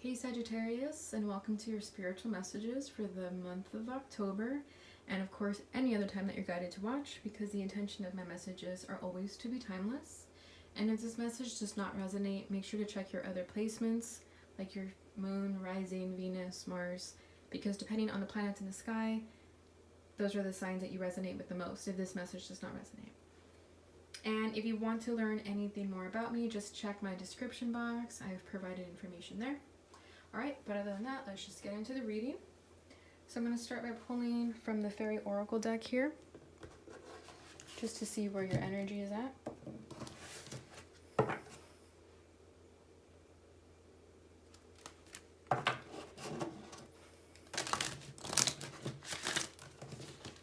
Hey Sagittarius, and welcome to your spiritual messages for the month of October, and of course any other time that you're guided to watch, because the intention of my messages are always to be timeless. And if this message does not resonate, make sure to check your other placements, like your moon, rising, Venus, Mars, because depending on the planets in the sky, those are the signs that you resonate with the most if this message does not resonate. And if you want to learn anything more about me, just check my description box. I have provided information there. Alright, but other than that, let's just get into the reading. So I'm going to start by pulling from the Fairy Oracle deck here, just to see where your energy is at.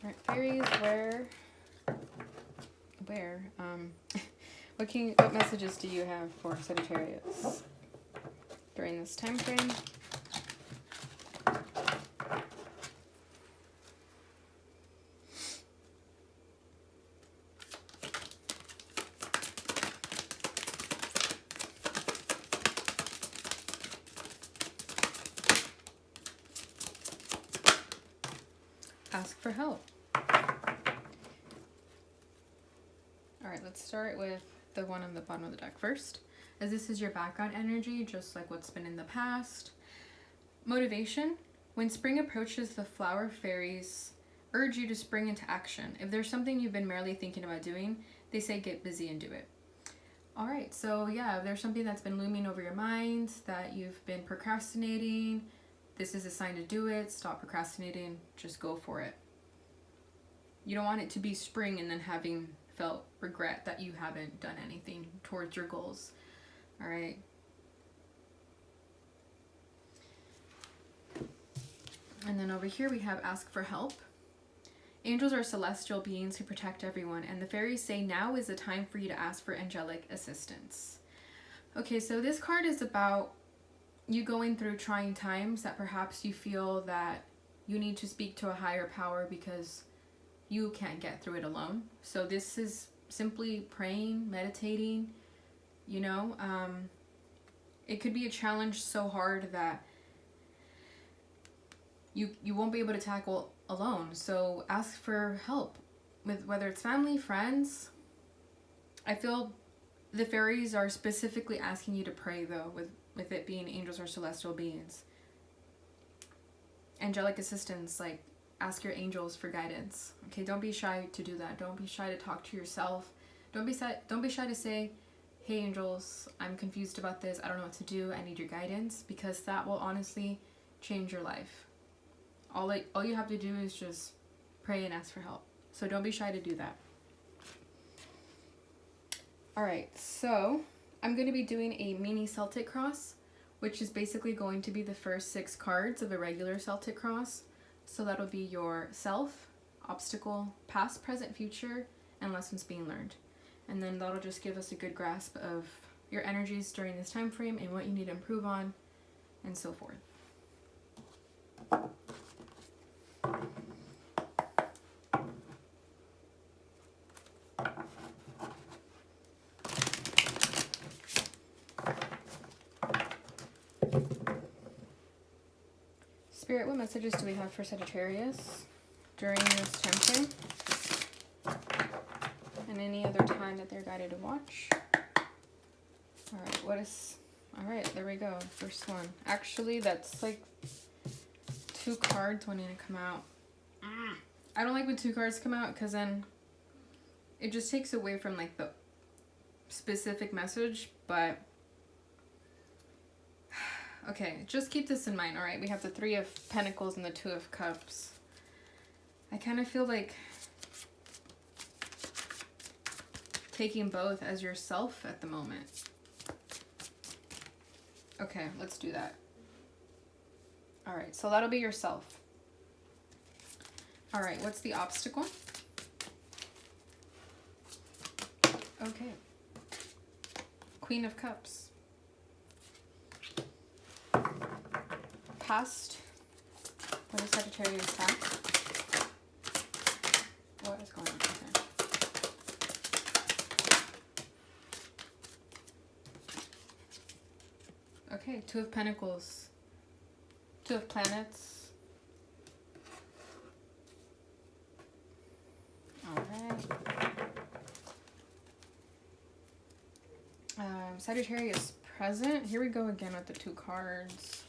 Alright, fairies, what messages do you have for Sagittarius during this time frame? Ask for help. Alright, let's start with the one on the bottom of the deck first, as this is your background energy, just like what's been in the past. Motivation. When spring approaches, the flower fairies urge you to spring into action. If there's something you've been merely thinking about doing, they say get busy and do it. Alright, so yeah, if there's something that's been looming over your mind that you've been procrastinating, this is a sign to do it. Stop procrastinating, just go for it. You don't want it to be spring and then having felt regret that you haven't done anything towards your goals. All right. And then over here we have ask for help. Angels are celestial beings who protect everyone, and the fairies say now is the time for you to ask for angelic assistance. Okay, so this card is about you going through trying times that perhaps you feel that you need to speak to a higher power because you can't get through it alone. So this is simply praying, meditating, you know. It could be a challenge so hard that you won't be able to tackle alone. So ask for help with whether it's family, friends. I feel the fairies are specifically asking you to pray though, with it being angels or celestial beings. Angelic assistance, like ask your angels for guidance. Okay, don't be shy to do that. Don't be shy to talk to yourself. Don't be shy to say, hey angels, I'm confused about this. I don't know what to do. I need your guidance, because that will honestly change your life. All you have to do is just pray and ask for help. So don't be shy to do that. Alright, so I'm going to be doing a mini Celtic cross, which is basically going to be the first 6 cards of a regular Celtic cross. So that'll be your self, obstacle, past, present, future, and lessons being learned. And then that'll just give us a good grasp of your energies during this time frame and what you need to improve on, and so forth. Spirit, what messages do we have for Sagittarius during this time frame? And any other time that they're guided to watch? Alright, there we go. First one. Actually, that's like 2 cards wanting to come out. I don't like when 2 cards come out, because then it just takes away from like the specific message, but okay, just keep this in mind. All right, we have the 3 of Pentacles and the 2 of Cups. I kind of feel like taking both as yourself at the moment. Okay, let's do that. All right, so that'll be yourself. All right, what's the obstacle? Okay. Queen of Cups. Past. What is Sagittarius past? What is going on here? Okay, Two of Pentacles. Two of Planets. Alright. Sagittarius present. Here we go again with the 2 cards.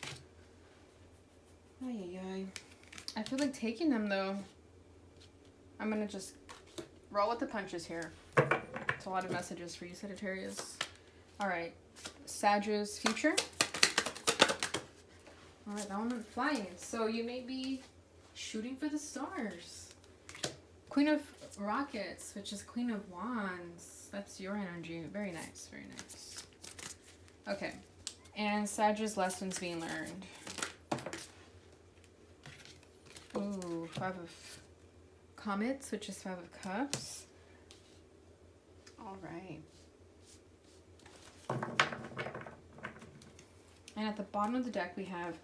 Ay. I feel like taking them though. I'm gonna just roll with the punches here. It's a lot of messages for you, Sagittarius. Alright. Sag's future. Alright, that one went flying. So you may be shooting for the stars. Queen of Rockets, which is Queen of Wands. That's your energy. Very nice, very nice. Okay. And Sag's lessons being learned. Ooh, 5 of Comets, which is 5 of Cups. Alright. And at the bottom of the deck we have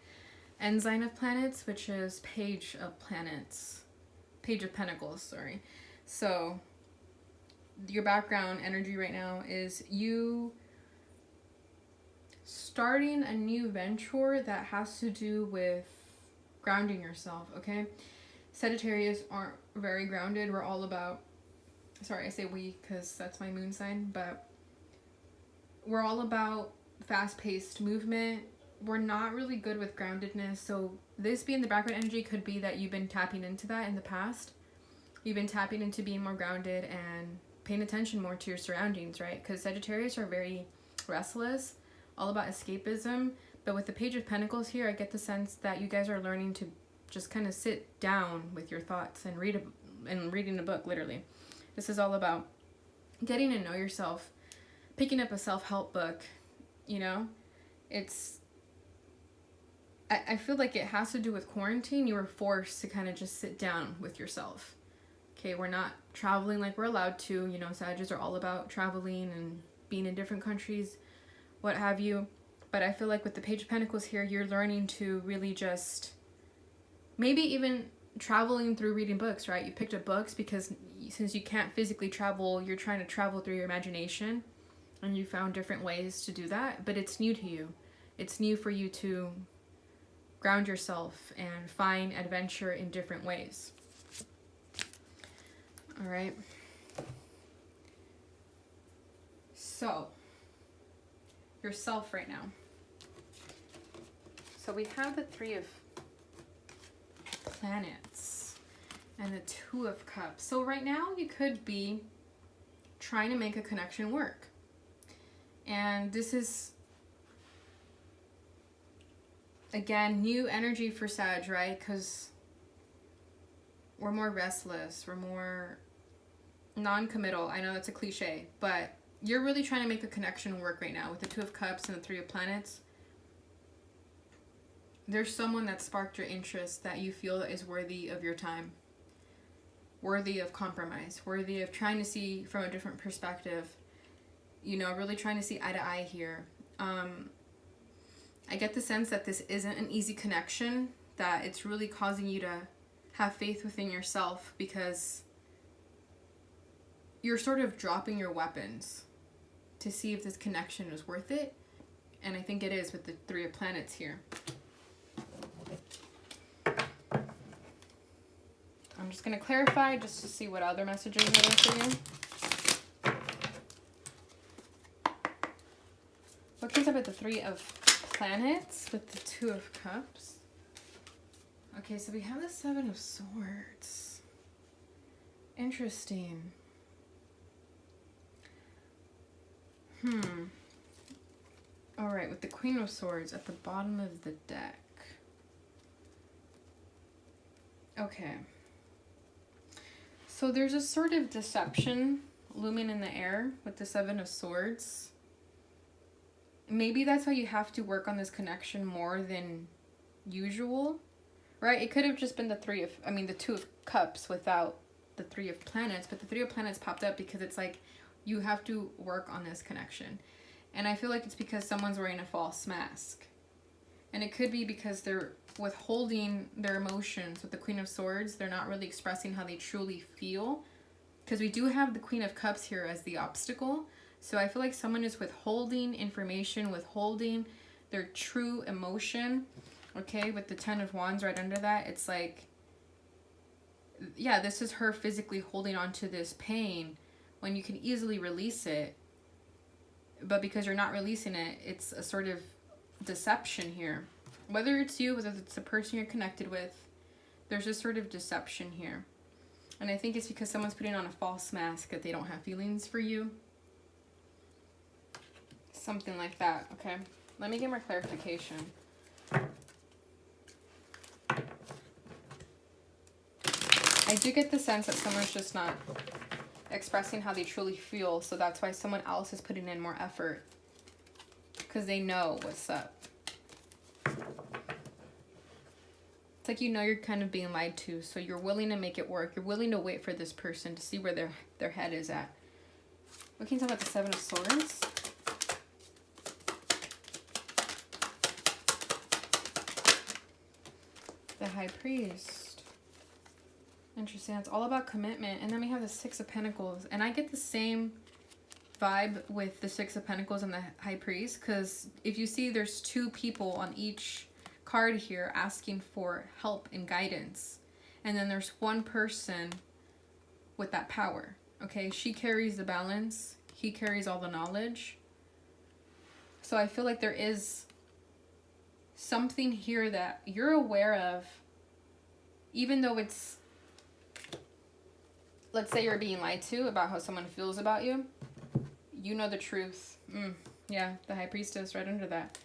Ensign of Planets, which is Page of Planets. Page of Pentacles, sorry. So, your background energy right now is you starting a new venture that has to do with grounding yourself, okay? Sagittarius aren't very grounded. We're all about, sorry, I say we because that's my moon sign, but we're all about fast-paced movement. We're not really good with groundedness, so this being the background energy could be that you've been tapping into that in the past. You've been tapping into being more grounded and paying attention more to your surroundings, right? Because Sagittarius are very restless, all about escapism. But with the Page of Pentacles here, I get the sense that you guys are learning to just kind of sit down with your thoughts and reading a book, literally. This is all about getting to know yourself, picking up a self-help book, you know? I feel like it has to do with quarantine. You were forced to kind of just sit down with yourself. Okay, we're not traveling like we're allowed to. You know, Sagittarius are all about traveling and being in different countries, what have you. But I feel like with the Page of Pentacles here, you're learning to really just, maybe even traveling through reading books, right? You picked up books because since you can't physically travel, you're trying to travel through your imagination. And you found different ways to do that. But it's new to you. It's new for you to ground yourself and find adventure in different ways. All right. So, yourself right now. So we have the 3 of Planets and the 2 of Cups. So right now you could be trying to make a connection work. And this is, again, new energy for Sag, right? Because we're more restless. We're more non-committal. I know that's a cliche, but you're really trying to make a connection work right now with the 2 of Cups and the 3 of Planets. There's someone that sparked your interest that you feel is worthy of your time, worthy of compromise, worthy of trying to see from a different perspective, you know, really trying to see eye to eye here. I get the sense that this isn't an easy connection, that it's really causing you to have faith within yourself because you're sort of dropping your weapons to see if this connection is worth it. And I think it is with the 3 of Planets here. I'm just going to clarify just to see what other messages are there for you. What comes up at the 3 of Planets with the 2 of Cups? Okay, so we have the 7 of Swords. Interesting. Alright, with the Queen of Swords at the bottom of the deck. Okay. So there's a sort of deception looming in the air with the 7 of Swords. Maybe that's why you have to work on this connection more than usual, right? It could have just been the 2 of Cups without the 3 of Planets, but the 3 of Planets popped up because it's like you have to work on this connection. And I feel like it's because someone's wearing a false mask. And it could be because they're withholding their emotions with the Queen of Swords. They're not really expressing how they truly feel. Because we do have the Queen of Cups here as the obstacle. So I feel like someone is withholding information, withholding their true emotion, okay, with the 10 of Wands right under that, it's like, yeah, this is her physically holding on to this pain when you can easily release it. But because you're not releasing it, it's a sort of deception here. Whether it's you, whether it's the person you're connected with, there's this sort of deception here. And I think it's because someone's putting on a false mask that they don't have feelings for you. Something like that, okay? Let me get more clarification. I do get the sense that someone's just not expressing how they truly feel, so that's why someone else is putting in more effort, because they know what's up. It's like, you know, you're kind of being lied to, so you're willing to make it work. You're willing to wait for this person to see where their head is at. What can you tell about the 7 of Swords? The High Priest. Interesting. It's all about commitment. And then we have the 6 of Pentacles. And I get the same vibe with the 6 of Pentacles and the High Priest, because if you see, there's 2 people on each card here asking for help and guidance. And then there's one person with that power. Okay, she carries the balance. He carries all the knowledge. So I feel like there is something here that you're aware of, even though it's, let's say you're being lied to about how someone feels about you. You know the truth. Yeah, the High Priestess right under that.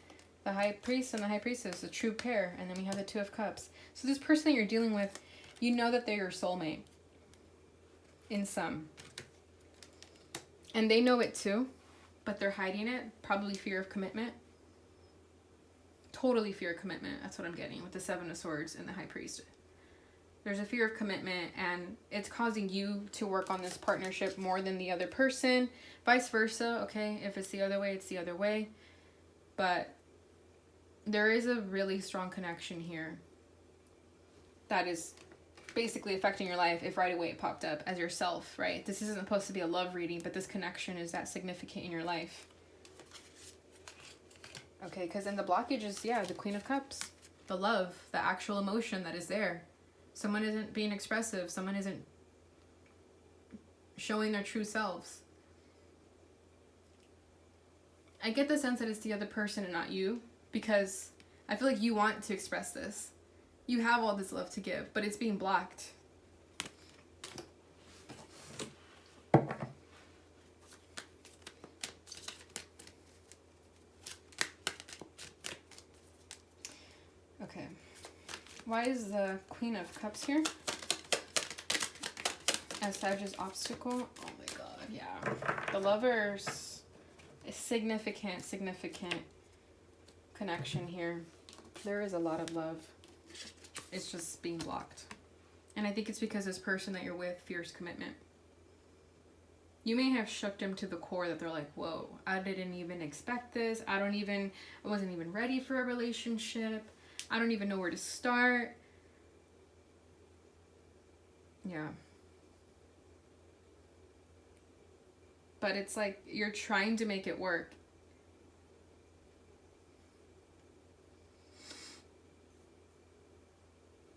The High Priest and the High Priestess, a true pair. And then we have the 2 of Cups. So this person that you're dealing with, you know that they're your soulmate. In some. And they know it too. But they're hiding it. Probably fear of commitment. Totally fear of commitment. That's what I'm getting with the 7 of Swords and the High Priest. There's a fear of commitment, and it's causing you to work on this partnership more than the other person. Vice versa, okay? If it's the other way, it's the other way. But there is a really strong connection here that is basically affecting your life if right away it popped up as yourself, right? This isn't supposed to be a love reading, but this connection is that significant in your life. Okay, because then the blockage is, yeah, the Queen of Cups. The love, the actual emotion that is there. Someone isn't being expressive. Someone isn't showing their true selves. I get the sense that it's the other person and not you, because I feel like you want to express this. You have all this love to give, but it's being blocked. Okay. Why is the Queen of Cups here? As Sagittarius obstacle. Oh my god, yeah. The Lovers. A significant connection here. There is a lot of love. It's just being blocked. And I think it's because this person that you're with fears commitment. You may have shook them to the core that they're like, whoa, I didn't even expect this. I wasn't even ready for a relationship. I don't even know where to start. Yeah. But it's like you're trying to make it work.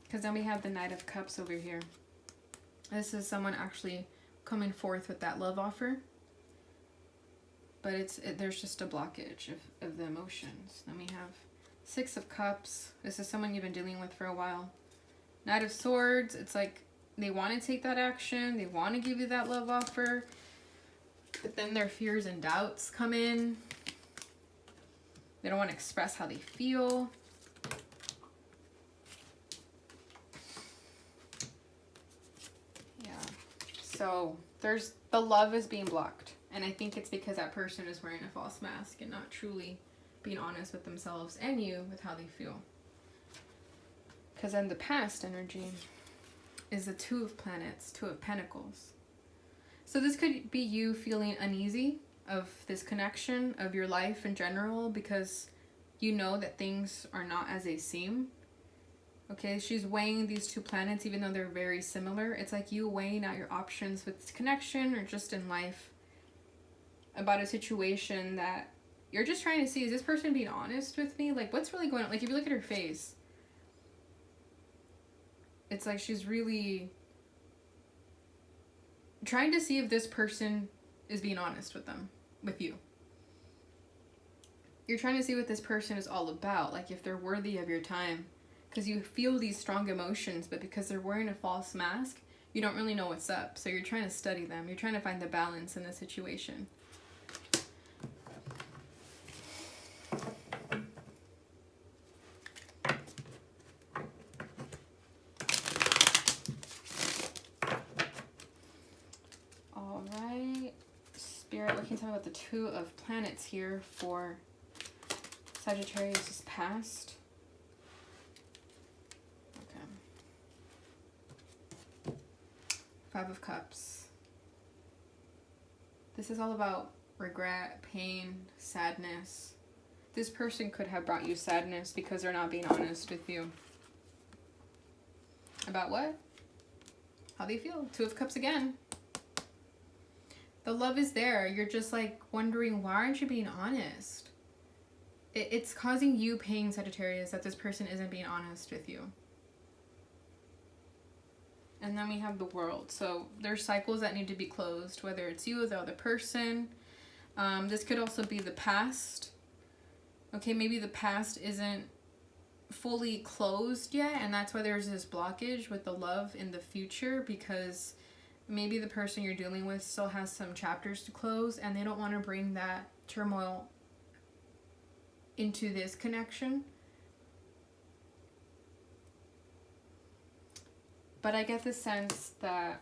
Because then we have the Knight of Cups over here. This is someone actually coming forth with that love offer. But there's just a blockage of the emotions. Then we have 6 of Cups. This is someone you've been dealing with for a while. Knight of Swords. It's like they want to take that action. They want to give you that love offer. But then their fears and doubts come in. They don't want to express how they feel. Yeah. So the love is being blocked. And I think it's because that person is wearing a false mask and not truly being honest with themselves and you with how they feel. Because then the past energy is the 2 of Planets, 2 of Pentacles. So this could be you feeling uneasy of this connection of your life in general, because you know that things are not as they seem. Okay, she's weighing these 2 planets even though they're very similar. It's like you weighing out your options with this connection or just in life about a situation that you're just trying to see, is this person being honest with me? Like, what's really going on? Like, if you look at her face, it's like she's really trying to see if this person is being honest with you. You're trying to see what this person is all about, like if they're worthy of your time. Because you feel these strong emotions, but because they're wearing a false mask, you don't really know what's up. So you're trying to study them. You're trying to find the balance in the situation. All right. Spirit, what can you tell me about the Two of Planets here for Sagittarius' past? Five of Cups. This is all about regret, pain, sadness. This person could have brought you sadness because they're not being honest with you. About what? How they feel. Two of Cups again. The love is there. You're just like wondering, why aren't you being honest? It's causing you pain, Sagittarius, that this person isn't being honest with you. And then we have the World. So there's cycles that need to be closed, whether it's you or the other person. This could also be the past. Okay, maybe the past isn't fully closed yet, and that's why there's this blockage with the love in the future, because maybe the person you're dealing with still has some chapters to close, and they don't want to bring that turmoil into this connection. But I get the sense that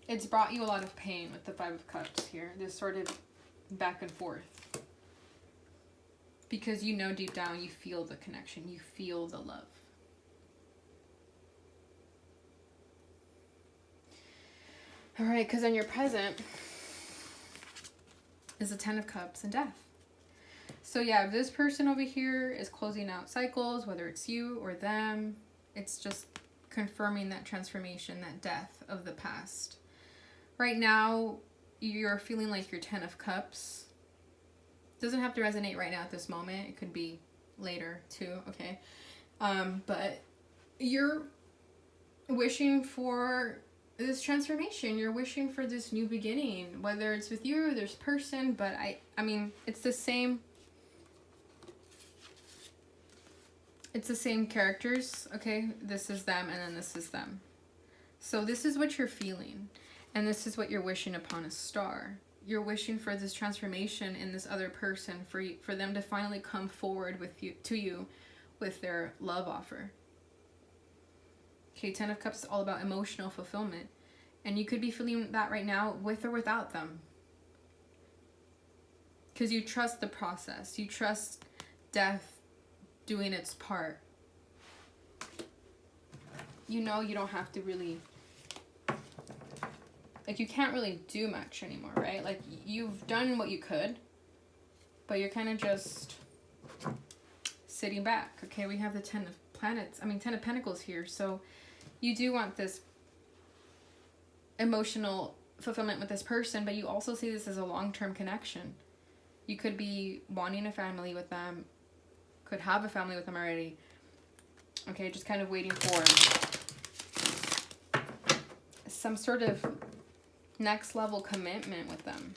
it's brought you a lot of pain with the Five of Cups here. This sort of back and forth. Because you know deep down you feel the connection. You feel the love. Alright, because in your present is the Ten of Cups and Death. So yeah, this person over here is closing out cycles, whether it's you or them. It's just confirming that transformation, that death of the past. Right now, you're feeling like your Ten of Cups. Doesn't have to resonate right now at this moment. It could be later too, okay? But you're wishing for this transformation. You're wishing for this new beginning, whether it's with you or this person. But I mean, it's the same. It's the same characters, okay? This is them, and then this is them. So this is what you're feeling, and this is what you're wishing upon a star. You're wishing for this transformation in this other person, for them to finally come forward to you with their love offer. Okay, Ten of Cups is all about emotional fulfillment, and you could be feeling that right now with or without them. Because you trust the process. You trust death doing its part. You know you don't have to really, like, you can't really do much anymore, right? Like, you've done what you could, but you're kind of just sitting back. Okay, we have the Ten of Pentacles here. So you do want this emotional fulfillment with this person, but you also see this as a long-term connection. You could be wanting a family with them, could have a family with them already. Okay, just kind of waiting for some sort of next level commitment with them.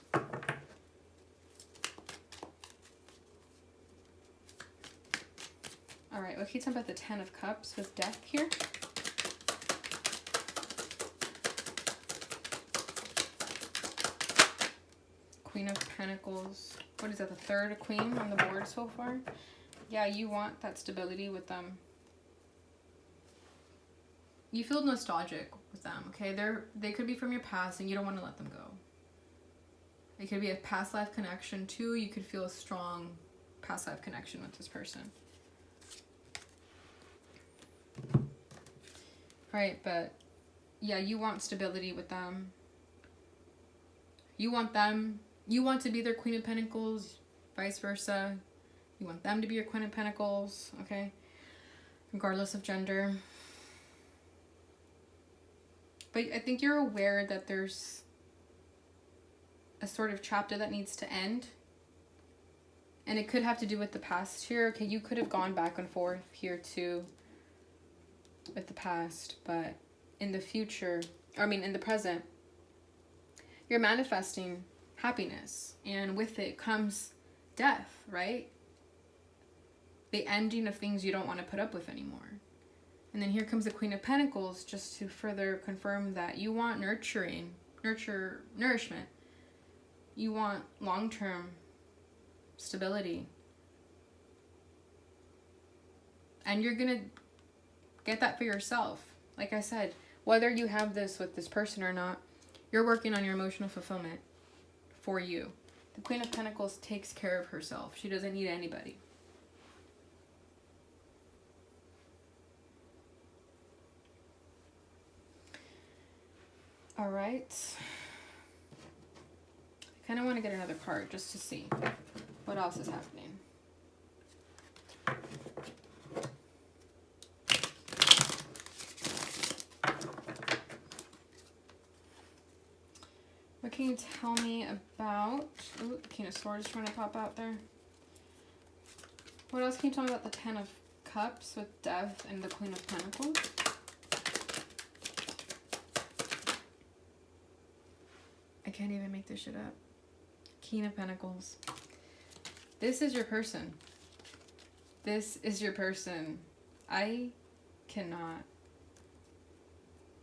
All right, what can you tell me about the Ten of Cups with Death here? Queen of Pentacles. What is that, the third queen on the board so far? Yeah, you want that stability with them. You feel nostalgic with them, okay? They could be from your past and you don't want to let them go. It could be a past life connection too. You could feel a strong past life connection with this person. Right, but yeah, you want stability with them. You want to be their Queen of Pentacles, vice versa. You want them to be your Queen of Pentacles, okay? Regardless of gender. But I think you're aware that there's a sort of chapter that needs to end. And it could have to do with the past here. Okay, you could have gone back and forth here too with the past, but in the future, in the present, you're manifesting happiness, and with it comes death, right? The ending of things you don't want to put up with anymore. And then here comes the Queen of Pentacles, just to further confirm that you want nourishment. You want long-term stability. And you're gonna get that for yourself. Like I said, whether you have this with this person or not, you're working on your emotional fulfillment for you. The Queen of Pentacles takes care of herself. She doesn't need anybody. All right. I kind of want to get another card just to see what else is happening. What can you tell me about... Ooh, the King of Swords is trying to pop out there. What else can you tell me about the Ten of Cups with Death and the Queen of Pentacles? I can't even make this shit up. King of Pentacles. This is your person. This is your person. I cannot.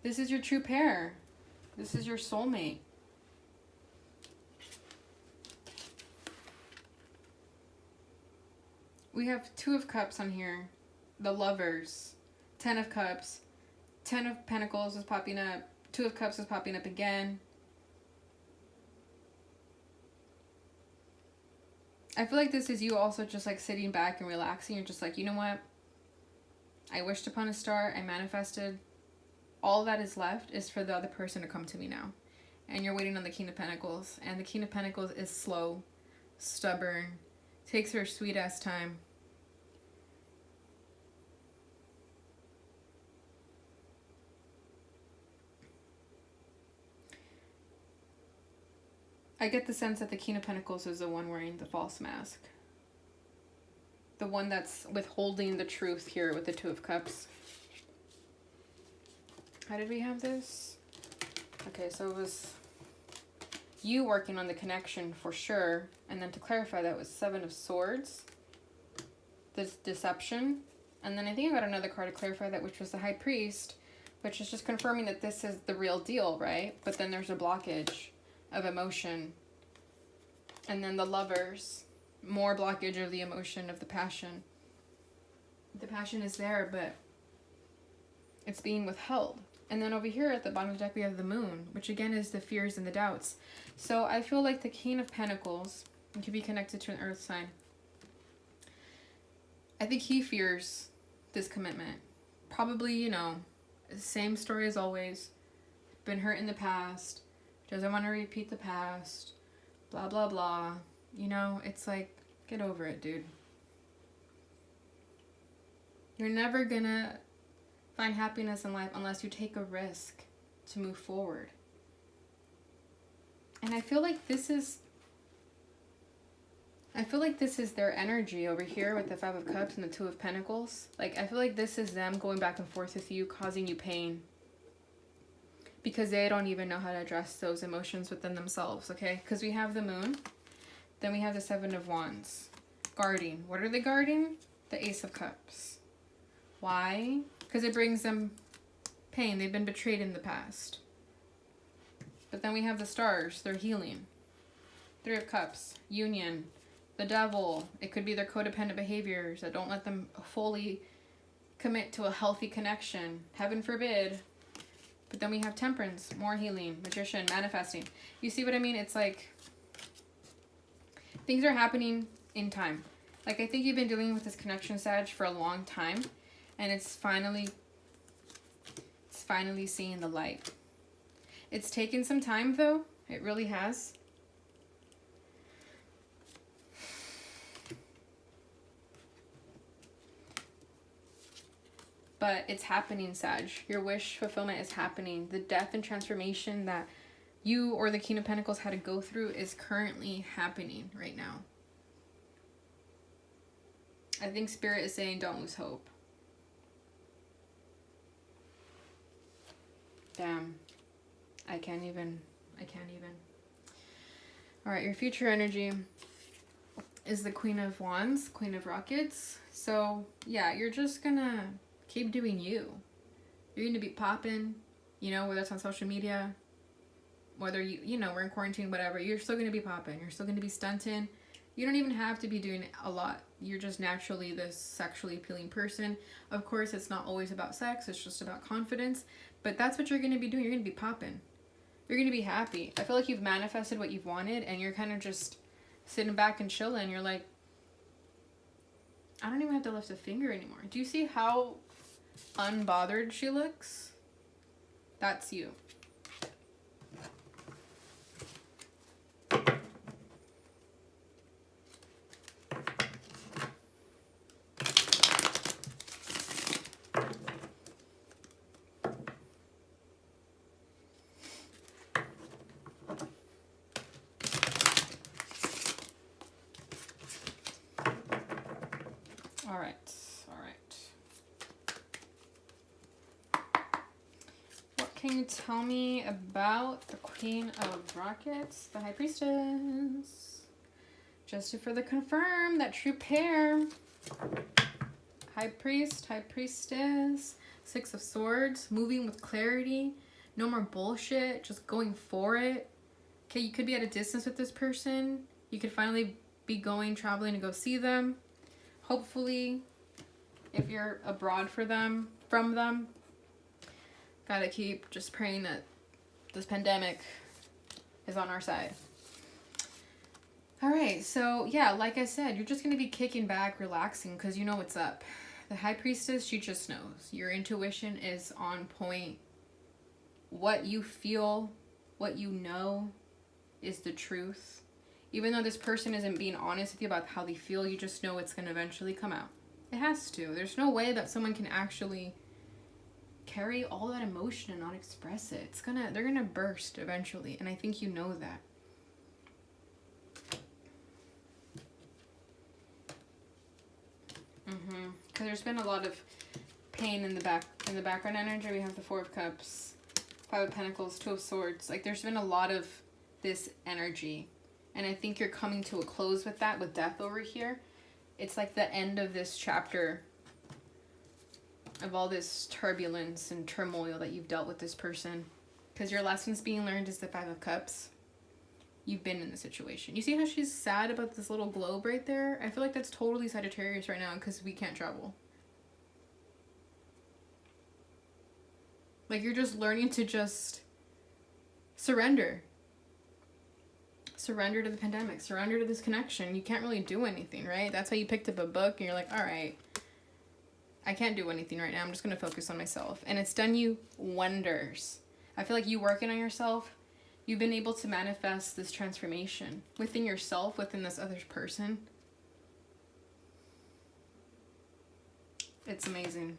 This is your true pair. This is your soulmate. We have Two of Cups on here. The Lovers. 10 of Cups. 10 of Pentacles is popping up. 2 of Cups is popping up again. I feel like this is you also just like sitting back and relaxing. You're just like, you know what? I wished upon a star. I manifested. All that is left is for the other person to come to me now. And you're waiting on the King of Pentacles. And the King of Pentacles is slow, stubborn, takes her sweet ass time. I get the sense that the King of Pentacles is the one wearing the false mask. The one that's withholding the truth here with the Two of Cups. How did we have this? Okay, so it was you working on the connection for sure. And then to clarify, that was 7 of Swords. This deception. And then I think I got another card to clarify that, which was the High Priest, which is just confirming that this is the real deal, right? But then there's a blockage of emotion. And then the Lovers, more blockage of the emotion, of the passion. The passion is there, but it's being withheld. And then over here at the bottom of the deck we have the Moon, which again is the fears and the doubts. So I feel like the King of Pentacles could be connected to an earth sign. I think he fears this commitment. Probably, you know, same story as always. Been hurt in the past. Doesn't want to repeat the past. Blah, blah, blah. You know, it's like, get over it, dude. You're never gonna find happiness in life unless you take a risk to move forward. And I feel like this is their energy over here with the 5 of Cups and the 2 of Pentacles. Like, I feel like this is them going back and forth with you, causing you pain. Because they don't even know how to address those emotions within themselves, okay? Because we have the Moon. Then we have the 7 of Wands. Guarding. What are they guarding? The Ace of Cups. Why? Because it brings them pain. They've been betrayed in the past. But then we have the Stars. They're healing. 3 of Cups. Union. The Devil. It could be their codependent behaviors that don't let them fully commit to a healthy connection. Heaven forbid. But then we have Temperance, more healing, Magician, manifesting. You see what I mean? It's like things are happening in time. Like, I think you've been dealing with this connection, Sag, for a long time. And it's finally seeing the light. It's taken some time, though. It really has. But it's happening, Sag. Your wish fulfillment is happening. The death and transformation that you or the King of Pentacles had to go through is currently happening right now. I think Spirit is saying don't lose hope. Damn. I can't even. All right, your future energy is the Queen of Wands, Queen of Rockets. So, yeah, you're just gonna keep doing you. You're gonna be popping, you know, whether it's on social media, whether you know, we're in quarantine, whatever. You're still gonna be popping. You're still gonna be stunting. You don't even have to be doing a lot. You're just naturally this sexually appealing person. Of course, it's not always about sex. It's just about confidence. But that's what you're gonna be doing. You're gonna be popping. You're gonna be happy. I feel like you've manifested what you've wanted, and you're kind of just sitting back and chilling. You're like, I don't even have to lift a finger anymore. Do you see how unbothered she looks? That's you. All right. What can you tell me about the Queen of Rockets, the High Priestess? Just to further confirm that true pair. High Priest, High Priestess, Six of Swords, moving with clarity, no more bullshit, just going for it. Okay, you could be at a distance with this person. You could finally be traveling to go see them. Hopefully, if you're abroad from them, gotta keep just praying that this pandemic is on our side. All right, so yeah, like I said, you're just gonna be kicking back, relaxing, because you know what's up. The High Priestess, she just knows. Your intuition is on point. What you feel, what you know is the truth. Even though this person isn't being honest with you about how they feel, you just know it's going to eventually come out. It has to. There's no way that someone can actually carry all that emotion and not express it. They're going to burst eventually, and I think you know that. Because there's been a lot of pain in the background energy. We have the Four of Cups, Five of Pentacles, Two of Swords. Like, there's been a lot of this energy. And I think you're coming to a close with that, with Death over here. It's like the end of this chapter of all this turbulence and turmoil that you've dealt with this person. Because your lessons being learned is the Five of Cups. You've been in the situation. You see how she's sad about this little globe right there? I feel like that's totally Sagittarius right now because we can't travel. Like, you're just learning to just surrender. Surrender to the pandemic. Surrender to this connection. You can't really do anything, right? That's why you picked up a book and you're like, all right, I can't do anything right now. I'm just going to focus on myself. And it's done you wonders. I feel like you working on yourself, you've been able to manifest this transformation within yourself, within this other person. It's amazing.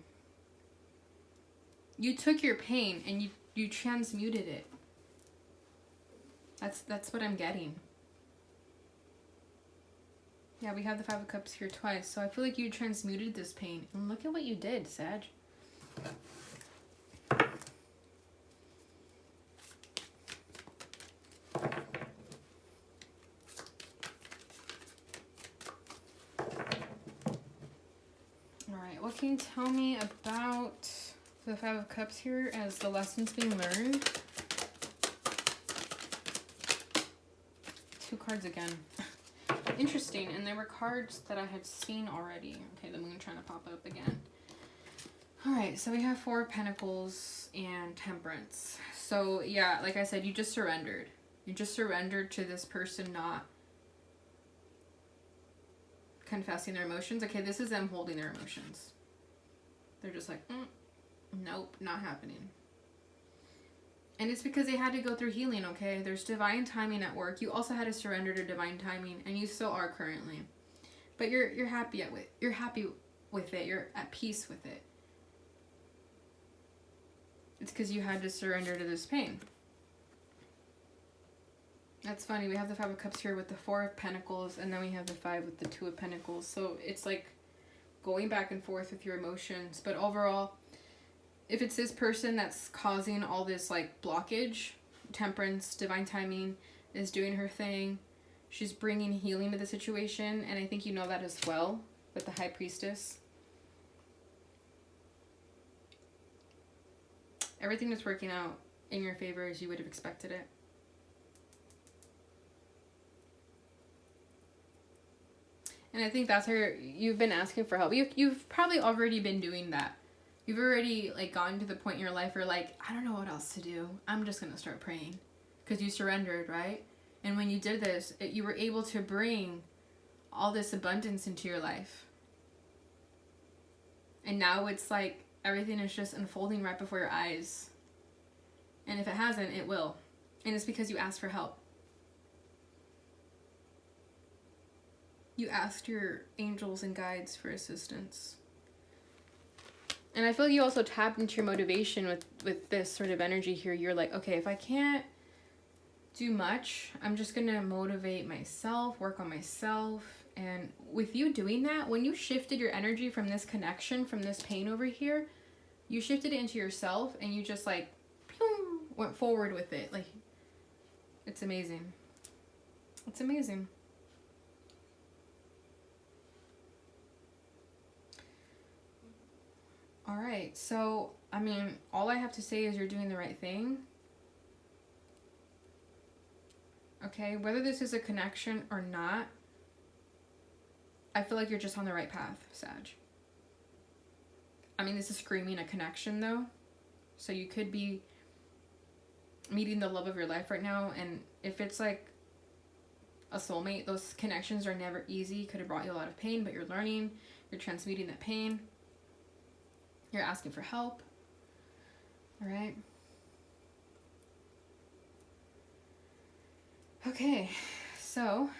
You took your pain and you transmuted it. That's what I'm getting. Yeah, we have the Five of Cups here twice. So I feel like you transmuted this pain. And look at what you did, Sag. Alright, what can you tell me about the Five of Cups here as the lessons being learned? Two cards again. Interesting, and there were cards that I had seen already. Okay, the moon trying to pop up again. Alright, so we have Four of Pentacles and Temperance. So, yeah, like I said, you just surrendered. You just surrendered to this person not confessing their emotions. Okay, this is them holding their emotions. They're just like, nope, not happening. And it's because they had to go through healing, okay? There's divine timing at work. You also had to surrender to divine timing, and you still are currently. But you're happy you're happy with it. You're at peace with it. It's because you had to surrender to this pain. That's funny. We have the Five of Cups here with the Four of Pentacles, and then we have the Five with the Two of Pentacles. So it's like going back and forth with your emotions. But overall, if it's this person that's causing all this like blockage, Temperance, divine timing, is doing her thing. She's bringing healing to the situation, and I think you know that as well with the High Priestess. Everything is working out in your favor as you would have expected it. And I think that's where you've been asking for help. You've probably already been doing that. You've already like gotten to the point in your life where like, I don't know what else to do. I'm just going to start praying. Because you surrendered, right? And when you did this, you were able to bring all this abundance into your life. And now it's like everything is just unfolding right before your eyes. And if it hasn't, it will. And it's because you asked for help. You asked your angels and guides for assistance. And I feel like you also tapped into your motivation with this sort of energy here. You're like, okay, if I can't do much, I'm just going to motivate myself, work on myself. And with you doing that, when you shifted your energy from this connection, from this pain over here, you shifted it into yourself and you just like pew, went forward with it. Like, it's amazing. It's amazing. All right, so, I mean, all I have to say is you're doing the right thing. Okay, whether this is a connection or not, I feel like you're just on the right path, Sag. I mean, this is screaming a connection, though. So you could be meeting the love of your life right now, and if it's like a soulmate, those connections are never easy. Could have brought you a lot of pain, but you're learning, you're transmuting that pain. You're asking for help. All right. Okay, so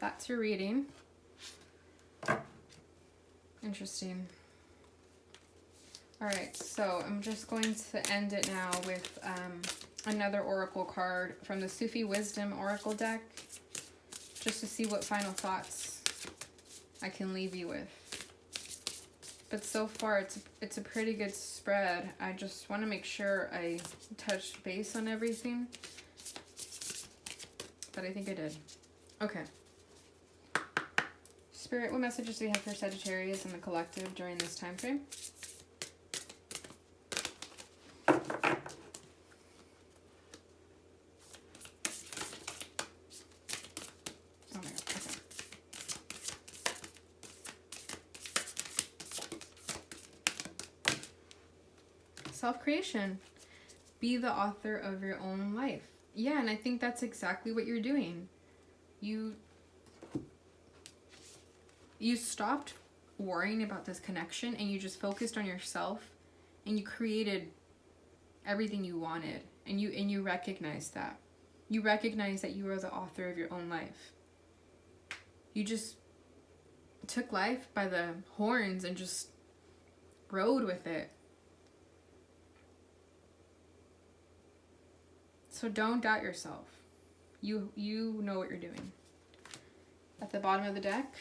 that's your reading. Interesting. All right, so I'm just going to end it now with another oracle card from the Sufi Wisdom Oracle deck, just to see what final thoughts I can leave you with. But so far, it's a pretty good spread. I just want to make sure I touched base on everything. But I think I did. Okay. Spirit, what messages do we have for Sagittarius and the collective during this time frame? Self-creation. Be the author of your own life. Yeah, and I think that's exactly what you're doing. You stopped worrying about this connection and you just focused on yourself and you created everything you wanted, and you recognized that. You recognized that you were the author of your own life. You just took life by the horns and just rode with it. So don't doubt yourself. You know what you're doing. At the bottom of the deck,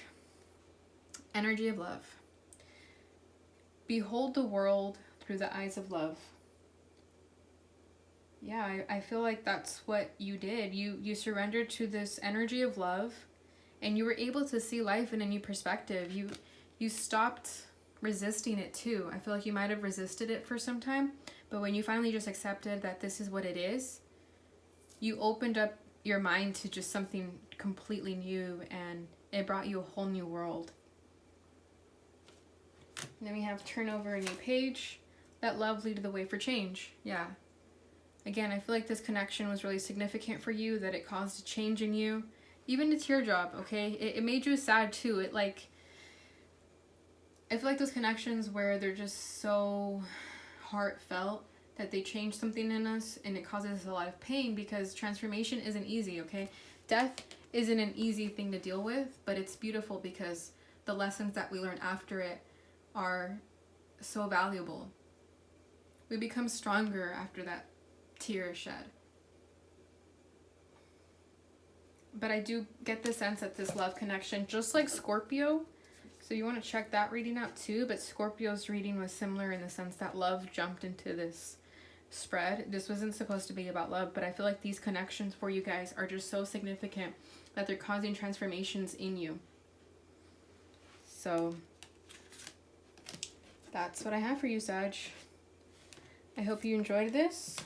energy of love. Behold the world through the eyes of love. Yeah, I feel like that's what you did. You surrendered to this energy of love, and you were able to see life in a new perspective. You stopped resisting it too. I feel like you might have resisted it for some time, but when you finally just accepted that this is what it is, you opened up your mind to just something completely new, and it brought you a whole new world. And then we have turn over a new page. Let love lead the way for change. Yeah. Again, I feel like this connection was really significant for you, that it caused a change in you. Even a teardrop, okay? It made you sad too. I feel like those connections where they're just so heartfelt, that they change something in us, and it causes us a lot of pain, because transformation isn't easy, okay? Death isn't an easy thing to deal with, but it's beautiful because the lessons that we learn after it are so valuable. We become stronger after that tear is shed. But I do get the sense that this love connection, just like Scorpio, so you want to check that reading out too, but Scorpio's reading was similar in the sense that love jumped into this spread. This wasn't supposed to be about love, but I feel like these connections for you guys are just so significant that they're causing transformations in you. So that's what I have for you, Sag. I hope you enjoyed this.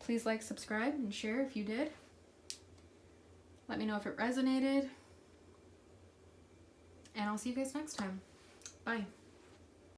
Please like, subscribe, and share if you did. Let me know if it resonated. And I'll see you guys next time. Bye.